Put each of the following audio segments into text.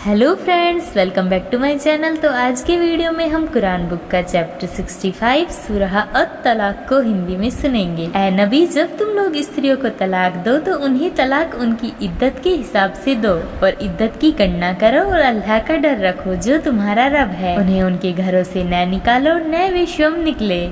Hello friends, welcome back to my channel. तो आज के वीडियो में हम कुरान बुक का चैप्टर 65 सूरह अत-तलाक को हिंदी में सुनेंगे। ऐ नबी, जब तुम लोग स्त्रियों को तलाक दो तो उन्हें तलाक उनकी इद्दत के हिसाब से दो और इद्दत की गणना करो और अल्लाह का डर रखो जो तुम्हारा रब है। उन्हें उनके घरों से न निकालो, न वे स्वयं निकले,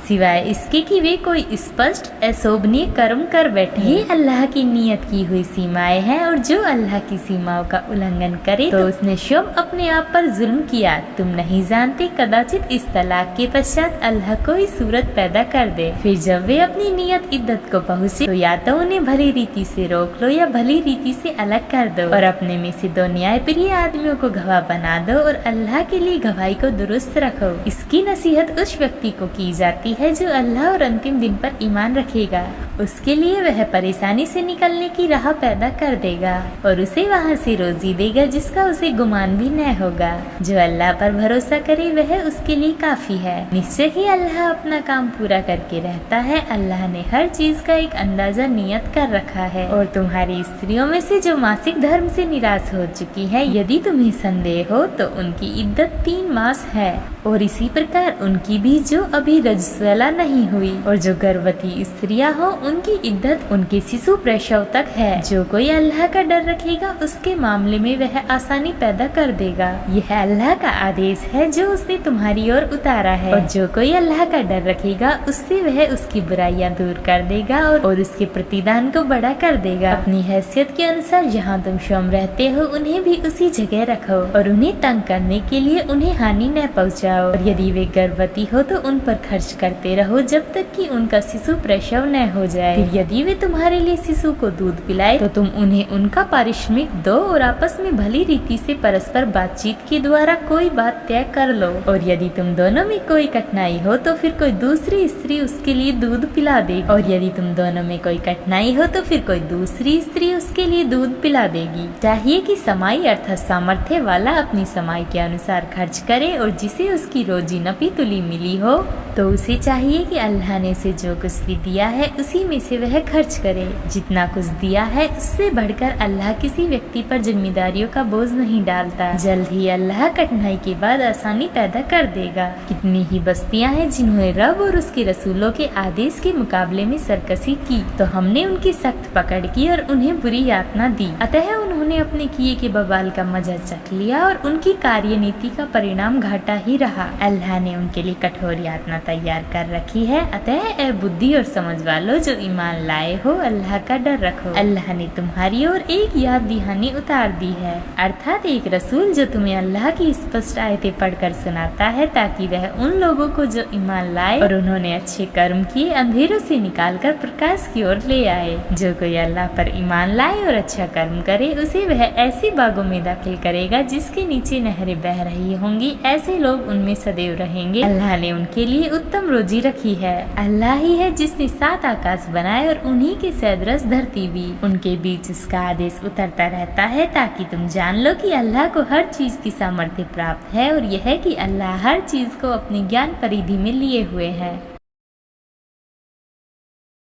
सिवाय इसके कि वे कोई स्पष्ट अशोभनीय कर्म कर बैठे। ये अल्लाह की नियत की हुई सीमाएं हैं और जो अल्लाह की सीमाओं का उल्लंघन करे तो उसने स्वयं अपने आप पर जुल्म किया। तुम नहीं जानते, कदाचित इस तलाक के पश्चात अल्लाह कोई सूरत पैदा कर दे, फिर जब वे अपनी नियत इद्दत को पहुँचे तो या तो उन्हें भली रीति से रोक लो या भली रीति से अलग कर दो और अपने में से दो न्याय प्रिय आदमियों को गवाह बना दो और अल्लाह के लिए गवाही को दुरुस्त रखो। इसकी नसीहत उस व्यक्ति को की जाती है जो अल्लाह और अंतिम दिन पर ईमान रखेगा। उसके लिए वह परेशानी से निकलने की राह पैदा कर देगा और उसे वहाँ से रोजी देगा जिसका उसे गुमान भी न होगा। जो अल्लाह पर भरोसा करे वह उसके लिए काफी है। निश्चय ही अल्लाह अपना काम पूरा करके रहता है। अल्लाह ने हर चीज का एक अंदाजा नियत कर रखा है। और तुम्हारी स्त्रियों में से जो मासिक धर्म से निराश हो चुकी है, यदि तुम्हें संदेह हो तो उनकी इद्दत 3 मास है और इसी प्रकार उनकी भी जो अभी रजस्वला नहीं हुई और जो गर्भवती स्त्रियां हो उनकी इद्दत उनके शिशु प्रसव तक है। जो कोई अल्लाह का डर रखेगा उसके मामले में वह आसानी पैदा कर देगा। यह अल्लाह का आदेश है जो उसने तुम्हारी ओर उतारा है। और जो कोई अल्लाह का डर रखेगा उससे वह उसकी बुराइयां दूर कर देगा और उसके प्रतिदान को बड़ा कर देगा। अपनी हैसियत के अनुसार जहाँ तुम स्वयं रहते हो उन्हें भी उसी जगह रखो और उन्हें तंग करने के लिए उन्हें हानि न पहुँचाओ। और यदि वे गर्भवती हो तो उन पर खर्च करते रहो जब तक कि उनका शिशु प्रसव न हो जाए। फिर यदि वे तुम्हारे लिए शिशु को दूध पिलाए तो तुम उन्हें उनका पारिश्रमिक दो और आपस में भली रीति से परस्पर बातचीत के द्वारा कोई बात तय कर लो। और यदि तुम दोनों में कोई कठिनाई हो तो फिर कोई दूसरी स्त्री उसके लिए दूध पिला देगी। और यदि तुम दोनों में कोई कठिनाई हो तो फिर कोई दूसरी स्त्री उसके लिए दूध पिला देगी। चाहिए कि समाई अर्थात सामर्थ्य वाला अपनी समाई के अनुसार खर्च करे और जिसे उसकी रोजी नपी तुली मिली हो तो उसे चाहिए कि अल्लाह ने उसे जो कुछ भी दिया है उसी में से वह खर्च करे। जितना कुछ दिया है उससे बढ़कर अल्लाह किसी व्यक्ति पर जिम्मेदारियों का बोझ नहीं डालता। जल्द ही अल्लाह कठिनाई के बाद आसानी पैदा कर देगा। कितनी ही बस्तियां हैं जिन्होंने रब और उसके रसूलों के आदेश के मुकाबले में सरकशी की तो हमने उनकी सख्त पकड़ की और उन्हें बुरी यातना दी। अतः उन्होंने अपने किए के बवाल का मजा चख लिया और उनकी कार्यनीति का परिणाम घाटा ही रहा। अल्लाह ने उनके लिए कठोर यातना तैयार कर रखी है। अतः ए बुद्धि और समझ वालों जो ईमान लाए हो, अल्लाह का डर रखो। अल्लाह ने तुम्हारी ओर एक याद दहानी उतार दी है, अर्थात एक रसूल जो तुम्हें अल्लाह की स्पष्ट आयतें पढ़कर सुनाता है ताकि वह उन लोगों को जो ईमान लाए और उन्होंने अच्छे कर्म किए अंधेरों से निकालकर प्रकाश की ओर ले आए। जो कोई अल्लाह पर ईमान लाए और अच्छा कर्म करे उसे वह ऐसी बागों में दाखिल करेगा जिसके नीचे नहरें बह रही होंगी। ऐसे लोग उनमें सदैव रहेंगे। अल्लाह ने उनके लिए उत्तम रोजी रखी है। अल्लाह ही है जिसने 7 आकाश बनाए और उन्हीं के सदृश धरती भी। उनके बीच उसका आदेश उतरता रहता है ताकि तुम जान लो कि अल्लाह को हर चीज की सामर्थ्य प्राप्त है और यह है कि अल्लाह हर चीज को अपनी ज्ञान परिधि में लिए हुए है।